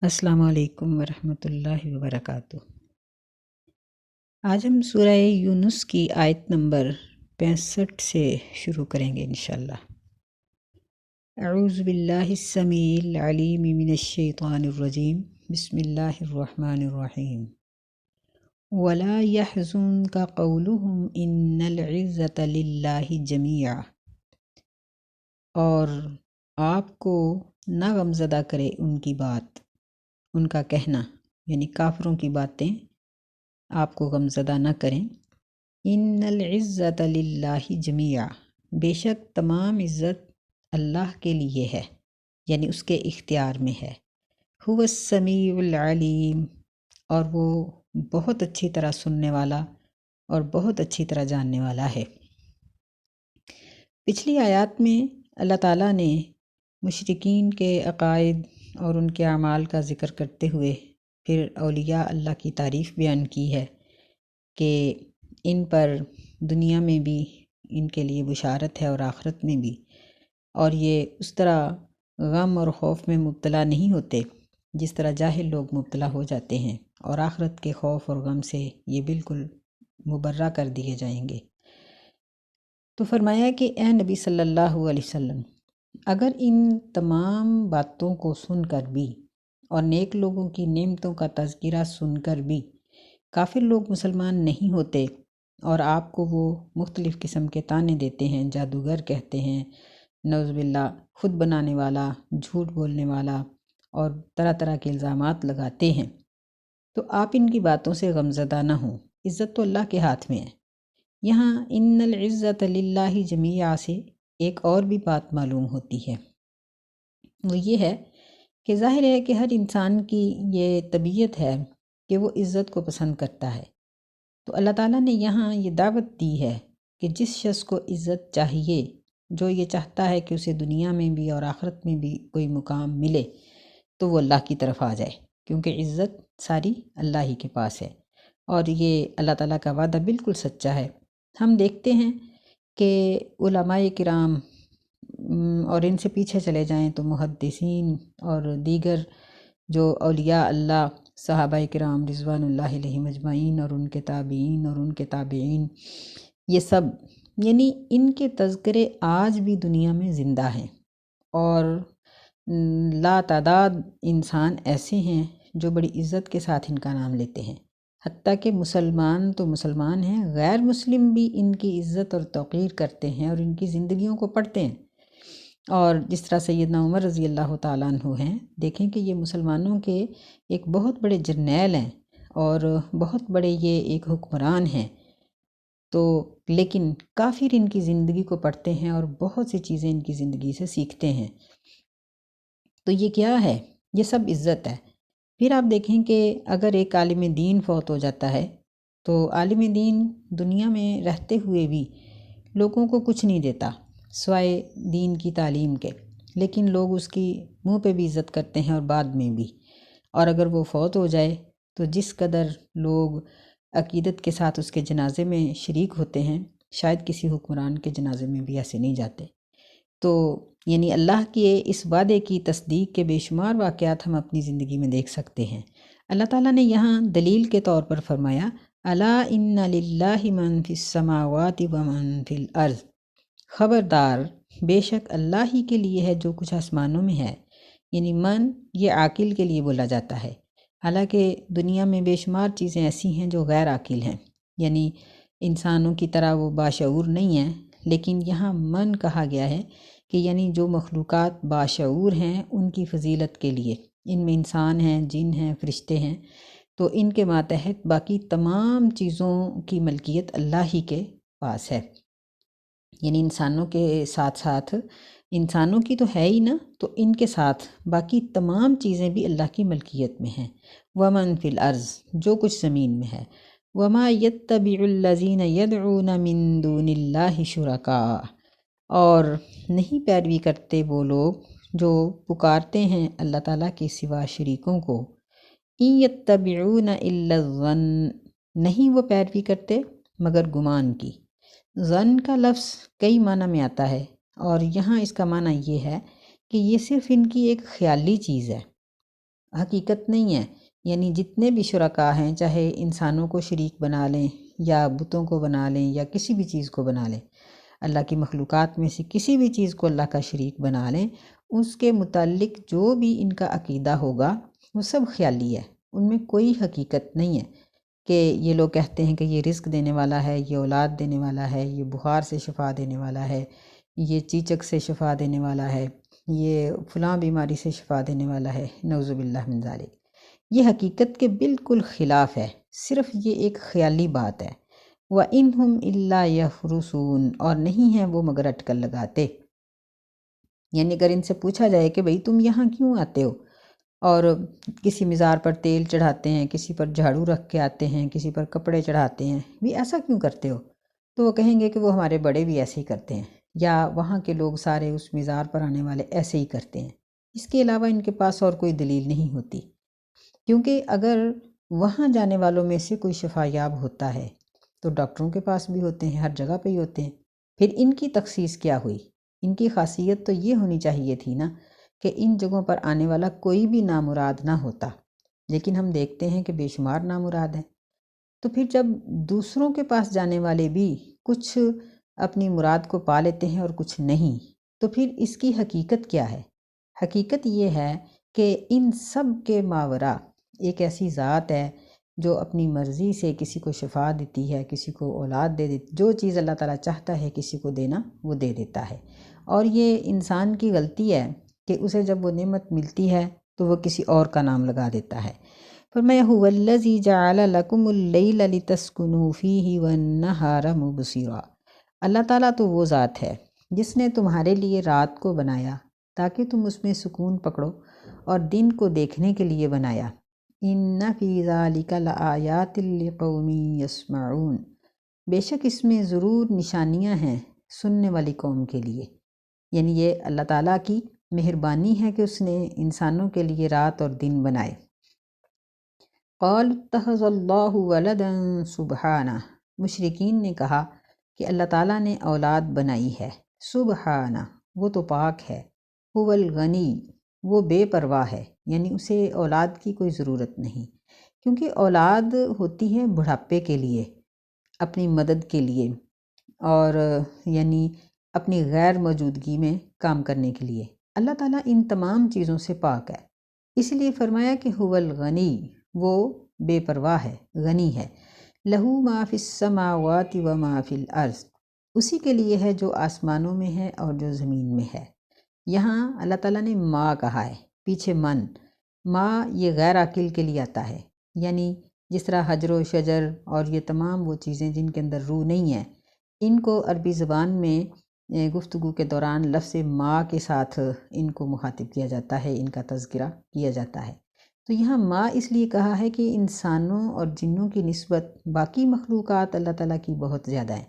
السلام علیکم ورحمۃ اللہ وبرکاتہ۔ آج ہم سورہ یونس کی آیت نمبر 65 سے شروع کریں گے انشاءاللہ۔ اعوذ باللہ السمیع العلیم من الشیطان الرجیم، بسم اللہ الرحمن الرحیم۔ ولا يحزنك قولهم ان العزت للہ جمیعا، اور آپ کو نہ غمزدہ کرے ان کی بات، ان کا کہنا، یعنی کافروں کی باتیں آپ کو غمزدہ نہ کریں۔ ان العزت للہ جمیعا، بے شک تمام عزت اللہ کے لیے ہے، یعنی اس کے اختیار میں ہے۔ هو السمیع العلیم، اور وہ بہت اچھی طرح سننے والا اور بہت اچھی طرح جاننے والا ہے۔ پچھلی آیات میں اللہ تعالیٰ نے مشرکین کے عقائد اور ان کے اعمال کا ذکر کرتے ہوئے پھر اولیاء اللہ کی تعریف بیان کی ہے کہ ان پر دنیا میں بھی ان کے لیے بشارت ہے اور آخرت میں بھی، اور یہ اس طرح غم اور خوف میں مبتلا نہیں ہوتے جس طرح جاہل لوگ مبتلا ہو جاتے ہیں، اور آخرت کے خوف اور غم سے یہ بالکل مبرہ کر دیے جائیں گے۔ تو فرمایا کہ اے نبی صلی اللہ علیہ وسلم، اگر ان تمام باتوں کو سن کر بھی اور نیک لوگوں کی نعمتوں کا تذکرہ سن کر بھی کافر لوگ مسلمان نہیں ہوتے، اور آپ کو وہ مختلف قسم کے طعنے دیتے ہیں، جادوگر کہتے ہیں، نعوذ باللہ خود بنانے والا، جھوٹ بولنے والا، اور طرح طرح کے الزامات لگاتے ہیں، تو آپ ان کی باتوں سے غمزدہ نہ ہوں، عزت تو اللہ کے ہاتھ میں ہے۔ یہاں ان العزت للہ جمیعا سے ایک اور بھی بات معلوم ہوتی ہے، وہ یہ ہے کہ ظاہر ہے کہ ہر انسان کی یہ طبیعت ہے کہ وہ عزت کو پسند کرتا ہے، تو اللہ تعالیٰ نے یہاں یہ دعوت دی ہے کہ جس شخص کو عزت چاہیے، جو یہ چاہتا ہے کہ اسے دنیا میں بھی اور آخرت میں بھی کوئی مقام ملے، تو وہ اللہ کی طرف آ جائے، کیونکہ عزت ساری اللہ ہی کے پاس ہے، اور یہ اللہ تعالیٰ کا وعدہ بالکل سچا ہے۔ ہم دیکھتے ہیں کہ علماء کرام اور ان سے پیچھے چلے جائیں تو محدثین اور دیگر جو اولیاء اللہ، صحابہ کرام رضوان اللہ علیہم اجمعین، اور ان کے تابعین اور ان کے تابعین، یہ سب یعنی ان کے تذکرے آج بھی دنیا میں زندہ ہیں، اور لا تعداد انسان ایسے ہیں جو بڑی عزت کے ساتھ ان کا نام لیتے ہیں، حتیٰ کہ مسلمان تو مسلمان ہیں، غیر مسلم بھی ان کی عزت اور توقیر کرتے ہیں اور ان کی زندگیوں کو پڑھتے ہیں۔ اور جس طرح سیدنا عمر رضی اللہ تعالیٰ عنہ ہیں، دیکھیں کہ یہ مسلمانوں کے ایک بہت بڑے جرنیل ہیں اور بہت بڑے یہ ایک حکمران ہیں، تو لیکن کافر ان کی زندگی کو پڑھتے ہیں اور بہت سی چیزیں ان کی زندگی سے سیکھتے ہیں۔ تو یہ کیا ہے؟ یہ سب عزت ہے۔ پھر آپ دیکھیں کہ اگر ایک عالم دین فوت ہو جاتا ہے تو عالم دین دنیا میں رہتے ہوئے بھی لوگوں کو کچھ نہیں دیتا سوائے دین کی تعلیم کے، لیکن لوگ اس کی منہ پہ بھی عزت کرتے ہیں اور بعد میں بھی، اور اگر وہ فوت ہو جائے تو جس قدر لوگ عقیدت کے ساتھ اس کے جنازے میں شریک ہوتے ہیں، شاید کسی حکمران کے جنازے میں بھی ایسے نہیں جاتے۔ تو یعنی اللہ کے اس وعدے کی تصدیق کے بے شمار واقعات ہم اپنی زندگی میں دیکھ سکتے ہیں۔ اللہ تعالیٰ نے یہاں دلیل کے طور پر فرمایا الا ان للہ من فی السماوات و من فی الارض، خبردار بے شک اللہ ہی کے لیے ہے جو کچھ آسمانوں میں ہے، یعنی من یہ عاقل کے لیے بولا جاتا ہے، حالانکہ دنیا میں بے شمار چیزیں ایسی ہیں جو غیر عاقل ہیں، یعنی انسانوں کی طرح وہ باشعور نہیں ہیں، لیکن یہاں من کہا گیا ہے کہ یعنی جو مخلوقات باشعور ہیں ان کی فضیلت کے لیے، ان میں انسان ہیں، جن ہیں، فرشتے ہیں، تو ان کے ماتحت باقی تمام چیزوں کی ملکیت اللہ ہی کے پاس ہے، یعنی انسانوں کے ساتھ ساتھ انسانوں کی تو ہے ہی نا، تو ان کے ساتھ باقی تمام چیزیں بھی اللہ کی ملکیت میں ہیں۔ ومن فی الارض، جو کچھ زمین میں ہے، وما یتبع الذین یدعون من دون اللہ شرکاء، اور نہیں پیروی کرتے وہ لوگ جو پکارتے ہیں اللہ تعالیٰ کے سوا شریکوں کو، ان یتبعون الا الظن، نہیں وہ پیروی کرتے مگر گمان کی۔ ظن کا لفظ کئی معنی میں آتا ہے، اور یہاں اس کا معنی یہ ہے کہ یہ صرف ان کی ایک خیالی چیز ہے، حقیقت نہیں ہے۔ یعنی جتنے بھی شرکاء ہیں، چاہے انسانوں کو شریک بنا لیں یا بتوں کو بنا لیں یا کسی بھی چیز کو بنا لیں، اللہ کی مخلوقات میں سے کسی بھی چیز کو اللہ کا شریک بنا لیں، اس کے متعلق جو بھی ان کا عقیدہ ہوگا وہ سب خیالی ہے، ان میں کوئی حقیقت نہیں ہے۔ کہ یہ لوگ کہتے ہیں کہ یہ رزق دینے والا ہے، یہ اولاد دینے والا ہے، یہ بخار سے شفا دینے والا ہے، یہ چیچک سے شفا دینے والا ہے، یہ فلاں بیماری سے شفا دینے والا ہے، نعوذ باللہ من ذالک۔ یہ حقیقت کے بالکل خلاف ہے، صرف یہ ایک خیالی بات ہے۔ وَإِنْهُمْ إِلَّا يَخْرُصُونَ، اور نہیں ہیں وہ مگر اٹکل لگاتے۔ یعنی اگر ان سے پوچھا جائے کہ بھئی تم یہاں کیوں آتے ہو اور کسی مزار پر تیل چڑھاتے ہیں، کسی پر جھاڑو رکھ کے آتے ہیں، کسی پر کپڑے چڑھاتے ہیں، بھی ایسا کیوں کرتے ہو؟ تو وہ کہیں گے کہ وہ ہمارے بڑے بھی ایسے ہی کرتے ہیں، یا وہاں کے لوگ سارے اس مزار پر آنے والے ایسے ہی کرتے ہیں۔ اس کے علاوہ ان کے پاس اور کوئی دلیل نہیں ہوتی، کیونکہ اگر وہاں جانے والوں میں سے کوئی شفا یاب ہوتا ہے تو ڈاکٹروں کے پاس بھی ہوتے ہیں، ہر جگہ پہ ہی ہوتے ہیں، پھر ان کی تخصیص کیا ہوئی؟ ان کی خاصیت تو یہ ہونی چاہیے تھی نا کہ ان جگہوں پر آنے والا کوئی بھی نامراد نہ ہوتا، لیکن ہم دیکھتے ہیں کہ بے شمار نامراد ہیں۔ تو پھر جب دوسروں کے پاس جانے والے بھی کچھ اپنی مراد کو پا لیتے ہیں اور کچھ نہیں، تو پھر اس کی حقیقت کیا ہے؟ حقیقت یہ ہے کہ ان سب کے ماورا ایک ایسی ذات ہے جو اپنی مرضی سے کسی کو شفا دیتی ہے، کسی کو اولاد دے دیتی، جو چیز اللہ تعالیٰ چاہتا ہے کسی کو دینا وہ دے دیتا ہے۔ اور یہ انسان کی غلطی ہے کہ اسے جب وہ نعمت ملتی ہے تو وہ کسی اور کا نام لگا دیتا ہے۔ فرمایا هو الذی جعل لکم اللیل لتسکنوا فیہ والنہار مبصرا، اللہ تعالیٰ تو وہ ذات ہے جس نے تمہارے لیے رات کو بنایا تاکہ تم اس میں سکون پکڑو، اور دن کو دیکھنے کے لیے بنایا۔ ان فی ذلک لآیات لقوم یسمعون، بے شک اس میں ضرور نشانیاں ہیں سننے والی قوم کے لیے۔ یعنی یہ اللہ تعالیٰ کی مہربانی ہے کہ اس نے انسانوں کے لیے رات اور دن بنائے۔ قالوا اتخذ اللہ ولدا سبحانہ، مشرکین نے کہا کہ اللہ تعالیٰ نے اولاد بنائی ہے، سبحانہ وہ تو پاک ہے، هو الغنی وہ بے پرواہ ہے، یعنی اسے اولاد کی کوئی ضرورت نہیں، کیونکہ اولاد ہوتی ہے بڑھاپے کے لیے، اپنی مدد کے لیے، اور یعنی اپنی غیر موجودگی میں کام کرنے کے لیے۔ اللہ تعالیٰ ان تمام چیزوں سے پاک ہے، اس لیے فرمایا کہ هو الغنی وہ بے پرواہ ہے، غنی ہے۔ لہو ما فی السماوات و ما فی الارض، اسی کے لیے ہے جو آسمانوں میں ہے اور جو زمین میں ہے۔ یہاں اللہ تعالیٰ نے ما کہا ہے، پیچھے من، ما یہ غیر عاقل کے لیے آتا ہے، یعنی جس طرح حجر و شجر اور یہ تمام وہ چیزیں جن کے اندر روح نہیں ہے، ان کو عربی زبان میں گفتگو کے دوران لفظ ما کے ساتھ ان کو مخاطب کیا جاتا ہے، ان کا تذکرہ کیا جاتا ہے۔ تو یہاں ما اس لیے کہا ہے کہ انسانوں اور جنوں کی نسبت باقی مخلوقات اللہ تعالیٰ کی بہت زیادہ ہیں،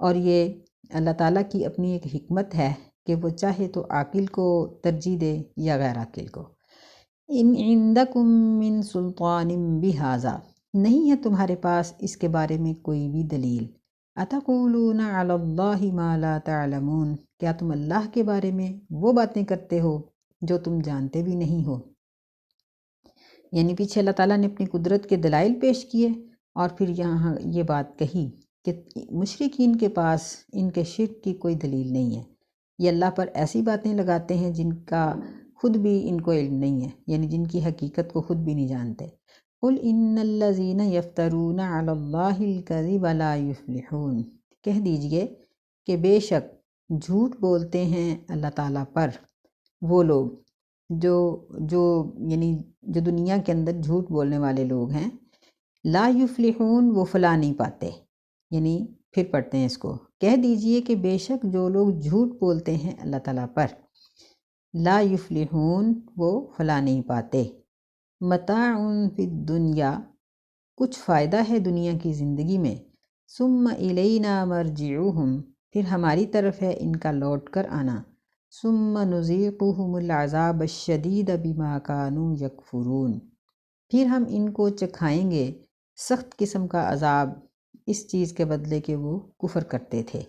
اور یہ اللہ تعالیٰ کی اپنی ایک حکمت ہے کہ وہ چاہے تو عاقل کو ترجیح دے یا غیر عاقل کو۔ ان عندکم من سلطان بہذا، نہیں ہے تمہارے پاس اس کے بارے میں کوئی بھی دلیل۔ اتقولون علی اللہ ما لا تعلمون، کیا تم اللہ کے بارے میں وہ باتیں کرتے ہو جو تم جانتے بھی نہیں ہو؟ یعنی پیچھے اللہ تعالیٰ نے اپنی قدرت کے دلائل پیش کیے، اور پھر یہاں یہ بات کہی کہ مشرکین کے پاس ان کے شرک کی کوئی دلیل نہیں ہے، یہ اللہ پر ایسی باتیں لگاتے ہیں جن کا خود بھی ان کو علم نہیں ہے، یعنی جن کی حقیقت کو خود بھی نہیں جانتے۔ قل ان الذین یفترون علی اللہ الکذب لا یفلحون، کہہ دیجئے کہ بے شک جھوٹ بولتے ہیں اللہ تعالیٰ پر وہ لوگ جو یعنی جو دنیا کے اندر جھوٹ بولنے والے لوگ ہیں، لا یفلحون وہ فلاح نہیں پاتے، یعنی پھر پڑھتے ہیں اس کو، کہہ دیجئے کہ بے شک جو لوگ جھوٹ بولتے ہیں اللہ تعالیٰ پر، لا یفلحون وہ فلاح نہیں پاتے۔ متاع فی الدنیا، کچھ فائدہ ہے دنیا کی زندگی میں، ثم الینا مرجعوہم، پھر ہماری طرف ہے ان کا لوٹ کر آنا، ثم نذیقہم العذاب الشدید بما کانوا یکفرون، پھر ہم ان کو چکھائیں گے سخت قسم کا عذاب اس چیز کے بدلے کہ وہ کفر کرتے تھے۔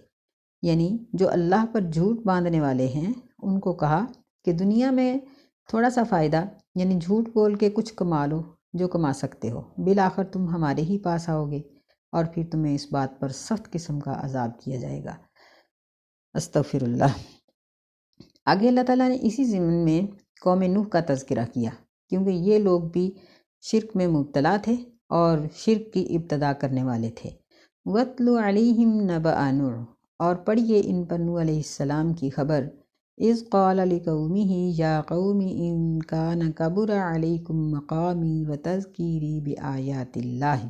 یعنی جو اللہ پر جھوٹ باندھنے والے ہیں ان کو کہا کہ دنیا میں تھوڑا سا فائدہ یعنی جھوٹ بول کے کچھ کما لو جو کما سکتے ہو، بالآخر تم ہمارے ہی پاس آؤ گے اور پھر تمہیں اس بات پر سخت قسم کا عذاب کیا جائے گا۔ استغفر اللہ۔ آگے اللہ تعالیٰ نے اسی ضمن میں قوم نوح کا تذکرہ کیا، کیونکہ یہ لوگ بھی شرک میں مبتلا تھے اور شرک کی ابتدا کرنے والے تھے۔ وَاتْلُ عَلَيْهِمْ نَبَأَ نُوحٍ، اور پڑھیے ان پر نوح علیہ السلام کی خبر۔ اذ قال لقومه یا قوم ان کان کبر علیکم مقامی وتذکیری بآیات اللہ،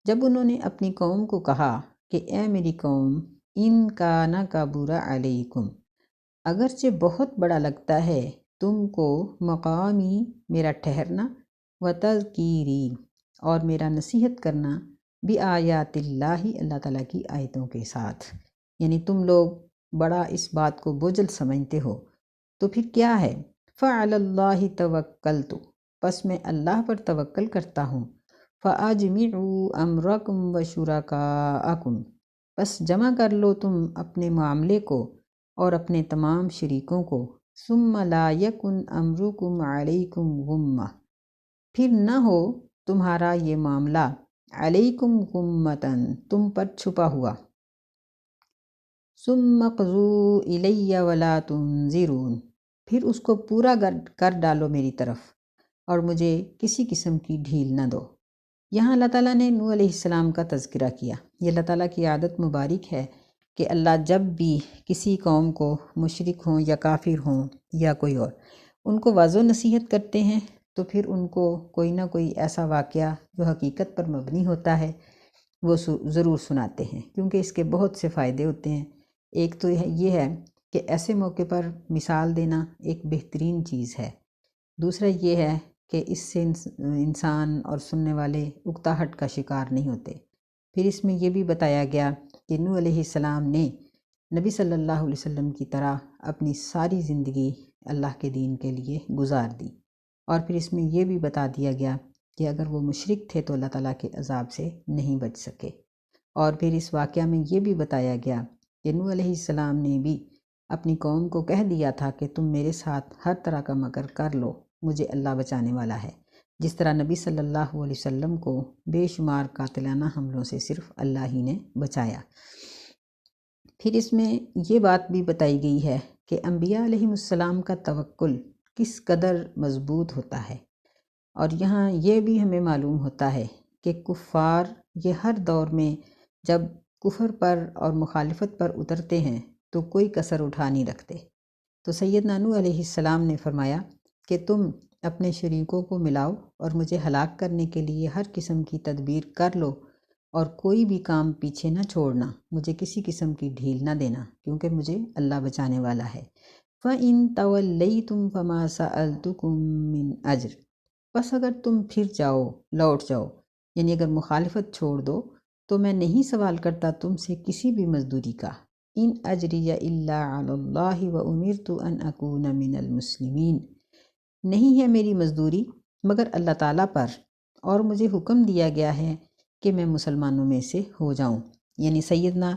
جب انہوں نے اپنی قوم کو کہا کہ اے میری قوم، ان کان کبر علیکم، اگرچہ بہت بڑا لگتا ہے تم کو، مقامی میرا ٹھہرنا، وتذکیری اور میرا نصیحت کرنا، بآیات اللہ اللہ تعالیٰ کی آیتوں کے ساتھ، یعنی تم لوگ بڑا اس بات کو بوجھل سمجھتے ہو، تو پھر کیا ہے؟ فَعَلَى اللَّهِ تَوَكَّلْتُ، پس میں اللہ پر توکل کرتا ہوں۔ فَأَجْمِعُوا أَمْرَكُمْ وَشُرَكَاءَكُمْ، پس جمع کر لو تم اپنے معاملے کو اور اپنے تمام شریکوں کو۔ ثُمَّ لَا يَكُنْ أَمْرُكُمْ عَلَيْكُمْ غُمَّةً، پھر نہ ہو تمہارا یہ معاملہ علیکم غمۃً، تم پر چھپا ہوا۔ ثم اقضوا الی ولا تنظرون، پھر اس کو پورا کر ڈالو میری طرف اور مجھے کسی قسم کی ڈھیل نہ دو۔ یہاں اللہ تعالیٰ نے نوح علیہ السلام کا تذکرہ کیا۔ یہ اللہ تعالیٰ کی عادت مبارک ہے کہ اللہ جب بھی کسی قوم کو مشرک ہوں یا کافر ہوں یا کوئی اور، ان کو واضح و نصیحت کرتے ہیں تو پھر ان کو کوئی نہ کوئی ایسا واقعہ جو حقیقت پر مبنی ہوتا ہے وہ ضرور سناتے ہیں، کیونکہ اس کے بہت سے فائدے ہوتے ہیں۔ ایک تو یہ ہے کہ ایسے موقع پر مثال دینا ایک بہترین چیز ہے۔ دوسرا یہ ہے کہ اس سے انسان اور سننے والے اکتاہٹ کا شکار نہیں ہوتے۔ پھر اس میں یہ بھی بتایا گیا کہ نوح علیہ السلام نے نبی صلی اللہ علیہ وسلم کی طرح اپنی ساری زندگی اللہ کے دین کے لیے گزار دی، اور پھر اس میں یہ بھی بتا دیا گیا کہ اگر وہ مشرک تھے تو اللہ تعالیٰ کے عذاب سے نہیں بچ سکے۔ اور پھر اس واقعہ میں یہ بھی بتایا گیا کہ نوح علیہ السلام نے بھی اپنی قوم کو کہہ دیا تھا کہ تم میرے ساتھ ہر طرح کا مکر کر لو، مجھے اللہ بچانے والا ہے، جس طرح نبی صلی اللہ علیہ وسلم کو بے شمار قاتلانہ حملوں سے صرف اللہ ہی نے بچایا۔ پھر اس میں یہ بات بھی بتائی گئی ہے کہ انبیاء علیہ السلام کا توکل کس قدر مضبوط ہوتا ہے، اور یہاں یہ بھی ہمیں معلوم ہوتا ہے کہ کفار یہ ہر دور میں جب کفر پر اور مخالفت پر اترتے ہیں تو کوئی کسر اٹھا نہیں رکھتے۔ تو سیدنا نوح علیہ السلام نے فرمایا کہ تم اپنے شریکوں کو ملاؤ اور مجھے ہلاک کرنے کے لیے ہر قسم کی تدبیر کر لو، اور کوئی بھی کام پیچھے نہ چھوڑنا، مجھے کسی قسم کی ڈھیل نہ دینا، کیونکہ مجھے اللہ بچانے والا ہے۔ فَإِن تَوَلَّيْتُمْ فَمَا سَأَلْتُكُم مِّنْ أَجْرٍ، بس اگر تم پھر جاؤ، لوٹ جاؤ، یعنی اگر مخالفت چھوڑ دو، تو میں نہیں سوال کرتا تم سے کسی بھی مزدوری کا۔ ان اجری الا علی اللہ وامرت ان اکون من المسلمین، نہیں ہے میری مزدوری مگر اللہ تعالیٰ پر، اور مجھے حکم دیا گیا ہے کہ میں مسلمانوں میں سے ہو جاؤں۔ یعنی سیدنا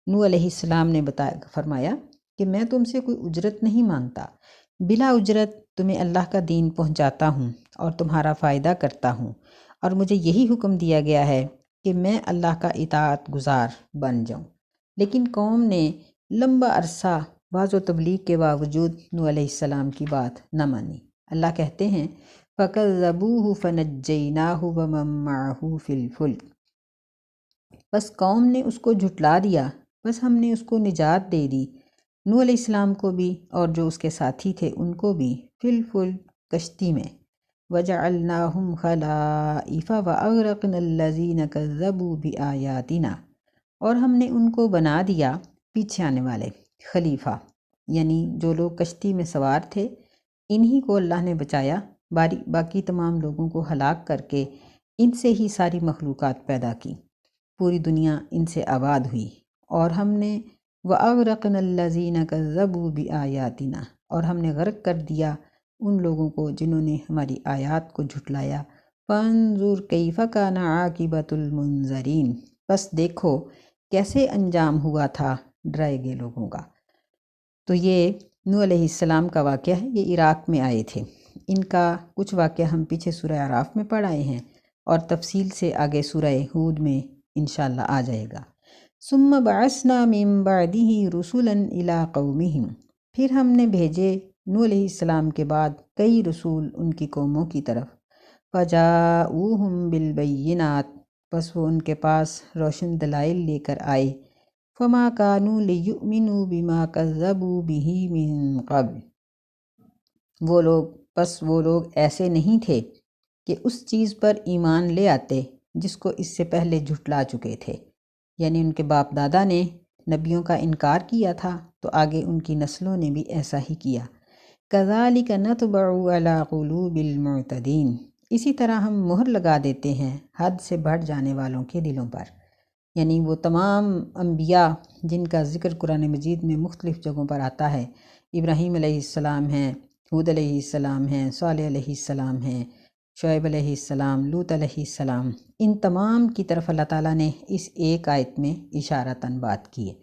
نوح علیہ السلام نے فرمایا کہ میں تم سے کوئی اجرت نہیں مانگتا، بلا اجرت تمہیں اللہ کا دین پہنچاتا ہوں اور تمہارا فائدہ کرتا ہوں، اور مجھے یہی حکم دیا گیا ہے کہ میں اللہ کا اطاعت گزار بن جاؤں۔ لیکن قوم نے لمبا عرصہ واعظ و تبلیغ کے باوجود نوح علیہ السلام کی بات نہ مانی۔ اللہ کہتے ہیں فَكَذَّبُوهُ فَنَجَّيْنَاهُ وَمَن مَّعَهُ فِي الْفُلْكِ، بس قوم نے اس کو جھٹلا دیا، بس ہم نے اس کو نجات دے دی، نوح علیہ السلام کو بھی اور جو اس کے ساتھی تھے ان کو بھی، فی الفلک کشتی میں، وَجَعَلْنَاهُمْ خَلَائِفَ وَأَغْرَقْنَا الَّذِينَ كَذَّبُوا بِآيَاتِنَا، اور ہم نے ان کو بنا دیا پیچھے آنے والے خلیفہ، یعنی جو لوگ کشتی میں سوار تھے انہی کو اللہ نے بچایا، باقی تمام لوگوں کو ہلاک کر کے ان سے ہی ساری مخلوقات پیدا کی، پوری دنیا ان سے آباد ہوئی۔ اور ہم نے وَأَغْرَقْنَا الَّذِينَ كَذَّبُوا بِآيَاتِنَا، اور ہم نے غرق کر دیا ان لوگوں کو جنہوں نے ہماری آیات کو جھٹلایا۔ فَانظُرْ كَيْفَ كَانَ عَاقِبَةُ الْمُنذَرِينَ، بس دیکھو کیسے انجام ہوا تھا ڈرائے گئے لوگوں کا۔ تو یہ نوح علیہ السلام کا واقعہ ہے، یہ عراق میں آئے تھے۔ ان کا کچھ واقعہ ہم پیچھے سورہ اعراف میں پڑھ آئے ہیں اور تفصیل سے آگے سورہ ہود میں انشاءاللہ آ جائے گا۔ ثم بعثنا من بعده رسلا الى قومهم، پھر ہم نے بھیجے نوح علیہ السلام کے بعد کئی رسول ان کی قوموں کی طرف۔ فجاؤہم بالبینات، پس وہ ان کے پاس روشن دلائل لے کر آئے۔ فما كانوا ليؤمنوا بما كذبوا به من قبل، وہ لوگ ایسے نہیں تھے کہ اس چیز پر ایمان لے آتے جس کو اس سے پہلے جھٹلا چکے تھے، یعنی ان کے باپ دادا نے نبیوں کا انکار کیا تھا تو آگے ان کی نسلوں نے بھی ایسا ہی کیا۔ كذلك نطبع على قلوب المعتدين، اسی طرح ہم مہر لگا دیتے ہیں حد سے بڑھ جانے والوں کے دلوں پر، یعنی وہ تمام انبیاء جن کا ذکر قرآن مجید میں مختلف جگہوں پر آتا ہے، ابراہیم علیہ السلام ہیں، ہود علیہ السلام ہیں، صالح علیہ السلام ہیں، شعیب علیہ السلام، لوط علیہ السلام، ان تمام کی طرف اللہ تعالیٰ نے اس ایک آیت میں اشارتاً بات کی ہے۔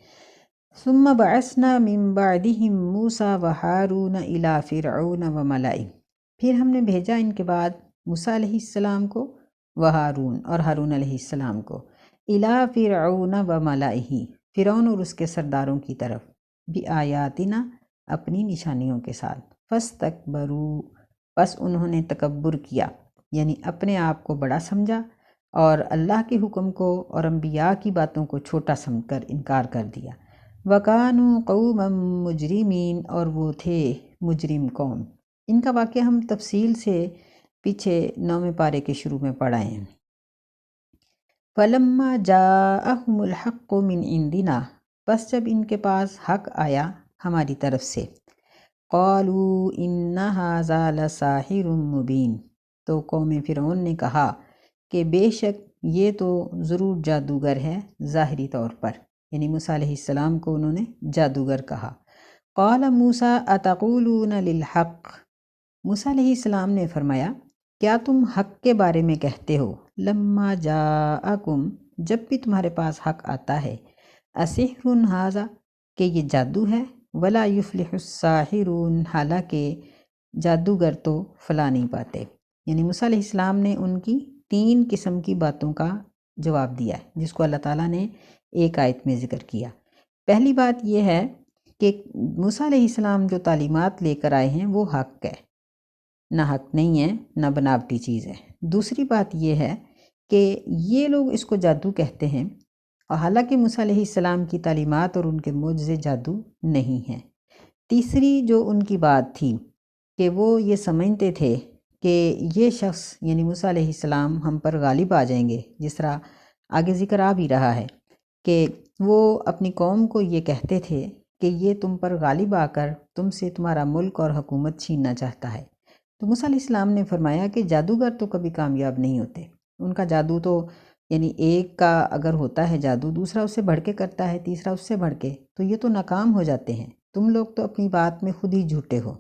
ثم بعثنا من بعدهم موسیٰ وہارون الی فرعون وملئہ، پھر ہم نے بھیجا ان کے بعد موسیٰ علیہ السلام کو وہارون اور ہارون علیہ السلام کو الی فرعون وملئہ، فرعون اور اس کے سرداروں کی طرف، بآیاتنا، اپنی نشانیوں کے ساتھ، فاستکبروا، پس انہوں نے تکبر کیا، یعنی اپنے آپ کو بڑا سمجھا اور اللہ کے حکم کو اور انبیاء کی باتوں کو چھوٹا سمجھ کر انکار کر دیا۔ وَكَانُوا قَوْمًا مُجْرِمِينَ، اور وہ تھے مجرم قوم۔ ان کا واقعہ ہم تفصیل سے پیچھے 9ویں پارے کے شروع میں پڑھائے ہیں۔ فَلَمَّا جَاءَهُمُ الْحَقُّ مِنْ عِنْدِنَا، پس جب ان کے پاس حق آیا ہماری طرف سے، قَالُوا إِنَّ هَذَا لَسَاحِرٌ مُبِينٌ، تو قوم فرعون نے کہا کہ بے شک یہ تو ضرور جادوگر ہے ظاہری طور پر، یعنی موسیٰ علیہ السلام کو انہوں نے جادوگر کہا۔ قَالَ مُوسَىٰ أَتَقُولُونَ لِلْحَقِّ، موسیٰ علیہ السلام نے فرمایا کیا تم حق کے بارے میں کہتے ہو؟ لما جاءکم، جب بھی تمہارے پاس حق آتا ہے، اسحر ھذا، کہ یہ جادو ہے، ولا یفلح الساحرون، حالانکہ جادوگر تو فلاح نہیں پاتے۔ یعنی موسیٰ علیہ السلام نے ان کی 3 قسم کی باتوں کا جواب دیا ہے جس کو اللہ تعالیٰ نے ایک آیت میں ذکر کیا۔ پہلی بات یہ ہے کہ موسیٰ علیہ السلام جو تعلیمات لے کر آئے ہیں وہ حق ہے، نہ حق نہیں ہے نہ بناوٹی چیز ہے۔ دوسری بات یہ ہے کہ یہ لوگ اس کو جادو کہتے ہیں، اور حالانکہ موسیٰ علیہ السلام کی تعلیمات اور ان کے معجزے جادو نہیں ہیں۔ تیسری جو ان کی بات تھی کہ وہ یہ سمجھتے تھے کہ یہ شخص یعنی موسیٰ علیہ السلام ہم پر غالب آ جائیں گے، جس طرح آگے ذکر آ بھی رہا ہے کہ وہ اپنی قوم کو یہ کہتے تھے کہ یہ تم پر غالب آ کر تم سے تمہارا ملک اور حکومت چھیننا چاہتا ہے۔ تو موسیٰ علیہ السلام نے فرمایا کہ جادوگر تو کبھی کامیاب نہیں ہوتے، ان کا جادو تو یعنی ایک کا اگر ہوتا ہے جادو، دوسرا اس سے بڑھ کے کرتا ہے، تیسرا اس سے بڑھ کے، تو یہ تو ناکام ہو جاتے ہیں، تم لوگ تو اپنی بات میں خود ہی جھوٹے ہو۔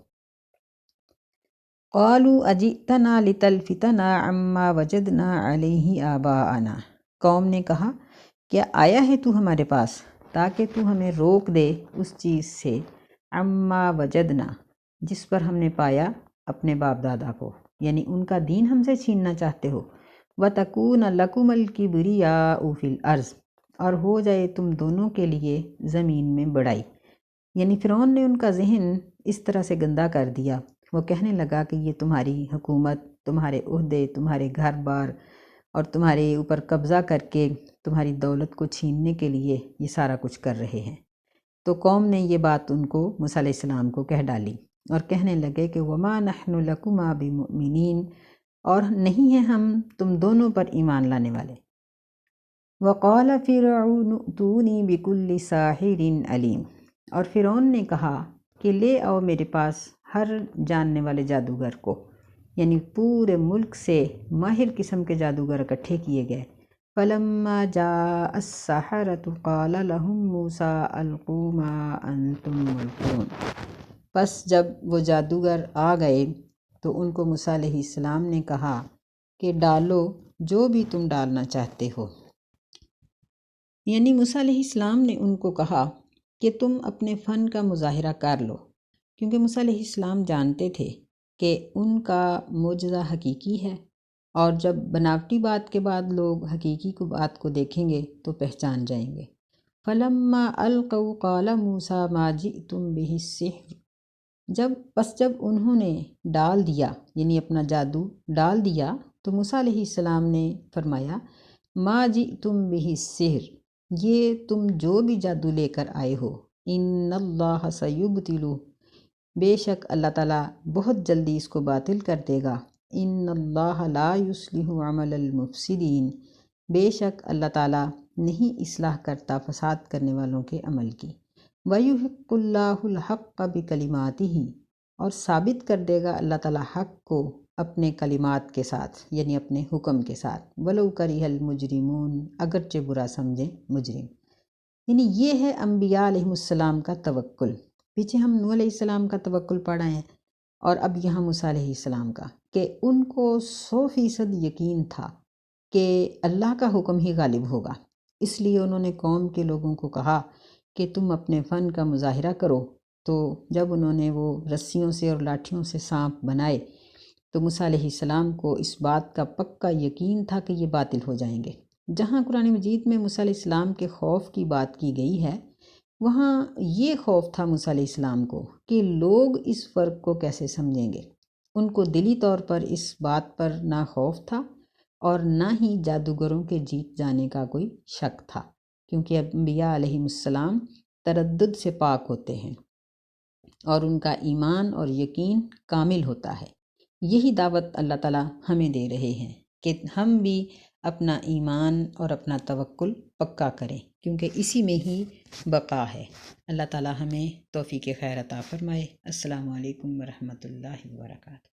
قالوا اجئتنا لتلفتنا عما وجدنا علیہ آباءنا، قوم نے کہا کیا آیا ہے تو ہمارے پاس تاکہ تو ہمیں روک دے اس چیز سے، عما وجدنا، جس پر ہم نے پایا اپنے باپ دادا کو، یعنی ان کا دین ہم سے چھیننا چاہتے ہو۔ وَتَكُونَ لَكُمَ الْكِبْرِيَاءُ فِي الْأَرْضِ، اور ہو جائے تم دونوں کے لیے زمین میں بڑائی، یعنی فرعون نے ان کا ذہن اس طرح سے گندا کر دیا، وہ کہنے لگا کہ یہ تمہاری حکومت، تمہارے عہدے، تمہارے گھر بار اور تمہارے اوپر قبضہ کر کے تمہاری دولت کو چھیننے کے لیے یہ سارا کچھ کر رہے ہیں۔ تو قوم نے یہ بات ان کو موسیٰ علیہ السلام کو کہہ ڈالی اور کہنے لگے کہ وَمَا نَحْنُ لَكُمَا بِمُؤْمِنِينَ، اور نہیں ہیں ہم تم دونوں پر ایمان لانے والے۔ وَقَالَ فِرْعَوْنُ ائْتُونِي بِكُلِّ سَاحِرٍ عَلِيمٍ، اور فرعون نے کہا کہ لے آؤ میرے پاس ہر جاننے والے جادوگر کو، یعنی پورے ملک سے ماہر قسم کے جادوگر اکٹھے کیے گئے۔ فَلَمَّا جَاءَ السَّحَرَةُ قَالَ لَهُم مُوسَىٰ أَلْقُوا مَا أَنْتُم مُلْقُونَ، پس جب وہ جادوگر آ گئے تو ان کو موسیٰ علیہ السلام نے کہا کہ ڈالو جو بھی تم ڈالنا چاہتے ہو، یعنی موسیٰ علیہ السلام نے ان کو کہا کہ تم اپنے فن کا مظاہرہ کر لو، کیونکہ موسیٰ علیہ السلام جانتے تھے کہ ان کا معجزہ حقیقی ہے، اور جب بناوٹی بات کے بعد لوگ حقیقی بات کو دیکھیں گے تو پہچان جائیں گے۔ فَلَمَّا أَلْقَوْا قَالَ مُوسَىٰ مَا جِئْتُمْ بِهِ السِّحْرُ، جب انہوں نے ڈال دیا، یعنی اپنا جادو ڈال دیا، تو موسیٰ علیہ السلام نے فرمایا ما جئتم بہ السحر، یہ تم جو بھی جادو لے کر آئے ہو، ان اللہ سیبطلہ، بے شک اللہ تعالیٰ بہت جلدی اس کو باطل کر دے گا، ان اللہ لا یصلح عمل المفسدین، بے شک اللہ تعالیٰ نہیں اصلاح کرتا فساد کرنے والوں کے عمل کی، وَيُحِقُّ اللَّهُ الْحَقَّ بِكَلِمَاتِهِ، اور ثابت کر دے گا اللہ تعالیٰ حق کو اپنے کلمات کے ساتھ، یعنی اپنے حکم کے ساتھ، وَلَوْ كَرِهَ الْمُجْرِمُونَ، اگرچہ برا سمجھیں مجرم۔ یعنی یہ ہے انبیاء علیہ السلام کا توکل۔ پیچھے ہم نوح علیہ السلام کا توکل پڑھا ہے، اور اب یہاں موسیٰ علیہ السلام کا، کہ ان کو 100% یقین تھا کہ اللہ کا حکم ہی غالب ہوگا، اس لیے انہوں نے قوم کے لوگوں کو کہا کہ تم اپنے فن کا مظاہرہ کرو۔ تو جب انہوں نے وہ رسیوں سے اور لاٹھیوں سے سانپ بنائے تو موسیٰ علیہ السلام کو اس بات کا پکا یقین تھا کہ یہ باطل ہو جائیں گے۔ جہاں قرآن مجید میں موسیٰ علیہ السلام کے خوف کی بات کی گئی ہے، وہاں یہ خوف تھا موسیٰ علیہ السلام کو کہ لوگ اس فرق کو کیسے سمجھیں گے۔ ان کو دلی طور پر اس بات پر نہ خوف تھا اور نہ ہی جادوگروں کے جیت جانے کا کوئی شک تھا، کیونکہ انبیاء علیہ السلام تردد سے پاک ہوتے ہیں اور ان کا ایمان اور یقین کامل ہوتا ہے۔ یہی دعوت اللہ تعالیٰ ہمیں دے رہے ہیں کہ ہم بھی اپنا ایمان اور اپنا توکل پکا کریں، کیونکہ اسی میں ہی بقا ہے۔ اللہ تعالیٰ ہمیں توفیق خیر عطا فرمائے۔ السلام علیکم ورحمۃ اللہ وبرکاتہ۔